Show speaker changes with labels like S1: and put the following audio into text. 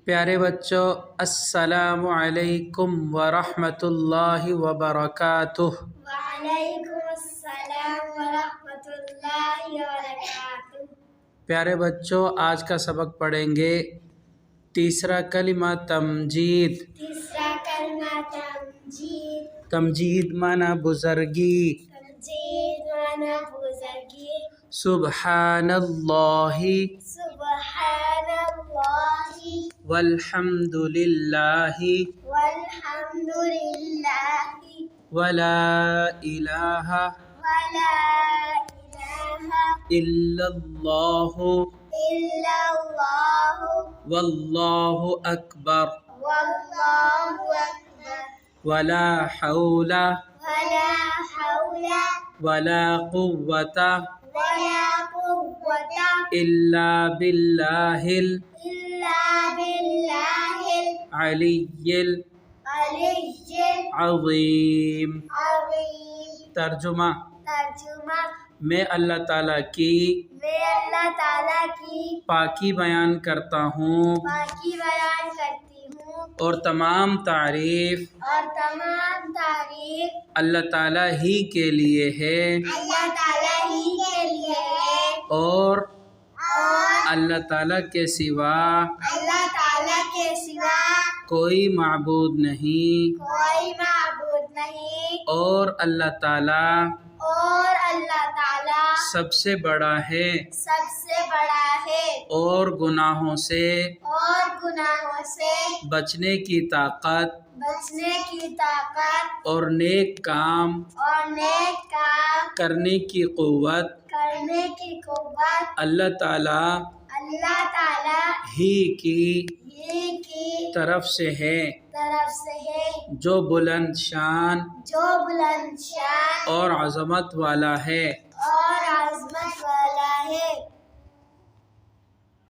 S1: پیارے بچوں، السلام علیکم ورحمۃ اللہ وبرکاتہ۔
S2: وعلیکم السلام ورحمۃ اللہ وبرکاتہ۔
S1: پیارے بچوں، آج کا سبق پڑھیں گے تیسرا کلمہ تمجید۔
S2: تیسرا کلمہ تمجید۔
S1: تمجید معنی بزرگی۔
S2: تمجید معنی بزرگی۔
S1: سبحان اللہ
S2: سبحان اللہ
S1: والحمد للہ
S2: والحمد للہ
S1: ولا الہ
S2: ولا الہ
S1: الا اللہ
S2: الا اللہ
S1: واللہ اکبر
S2: واللہ اکبر
S1: ولا حول
S2: ولا حول
S1: ولا قوۃ
S2: ولا قوة
S1: الا باللہ
S2: إلا بالله
S1: العلی
S2: العلي
S1: العظیم۔
S2: العظيم۔
S1: ترجمہ:
S2: ترجمہ:
S1: میں اللہ تعالیٰ کی
S2: میں اللہ تعالیٰ کی
S1: پاکی بیان کرتا ہوں
S2: پاکی بیان کرتی ہوں
S1: اور تمام تعریف
S2: اور تمام تعریف
S1: اللہ تعالیٰ ہی کے لیے ہے،
S2: اللہ تعالیٰ ہی کے لیے ہے،
S1: اور
S2: اور
S1: اللہ تعالیٰ کے سوا
S2: اللہ تعالیٰ کے سوا
S1: کوئی معبود نہیں،
S2: کوئی معبود نہیں،
S1: اور اللہ تعالیٰ
S2: اور اللہ تعالیٰ
S1: سب سے بڑا ہے،
S2: سب سے بڑا ہے،
S1: اور گناہوں سے
S2: اور گناہوں سے
S1: بچنے کی طاقت
S2: بچنے کی طاقت
S1: اور نیک کام
S2: اور نیک کام
S1: کرنے کی قوت
S2: کرنے کی قوت
S1: اللہ تعالیٰ
S2: اللہ تعالیٰ
S1: ہی کی
S2: کی
S1: طرف سے ہے،
S2: ہے،
S1: جو بلند شان
S2: جو بلند شان
S1: اور عظمت والا ہے۔